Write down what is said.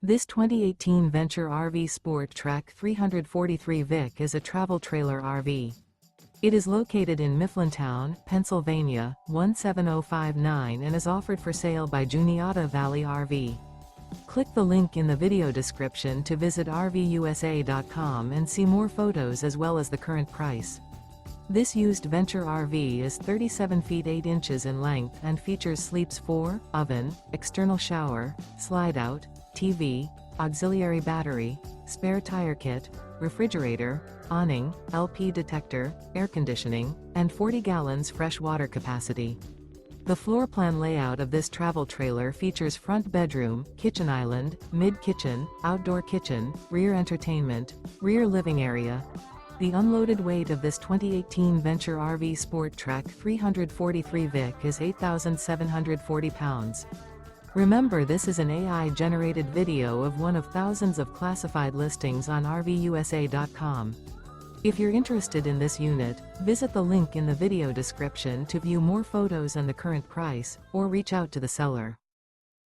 This 2018 Venture RV SportTrek 343 Vic is a travel trailer RV. It is located in Mifflintown, Pennsylvania, 17059 and is offered for sale by Juniata Valley RV. Click the link in the video description to visit RVUSA.com and see more photos as well as the current price. This used Venture RV is 37 feet 8 inches in length and features sleeps 4, oven, external shower, slide-out, TV, auxiliary battery, spare tire kit, refrigerator, awning, LP detector, air conditioning, and 40 gallons fresh water capacity. The floor plan layout of this travel trailer features front bedroom, kitchen island, mid-kitchen, outdoor kitchen, rear entertainment, rear living area. The unloaded weight of this 2018 Venture RV SportTrek 343 Vic is 8,740 pounds. Remember, this is an AI-generated video of one of thousands of classified listings on RVUSA.com. If you're interested in this unit, visit the link in the video description to view more photos and the current price, or reach out to the seller.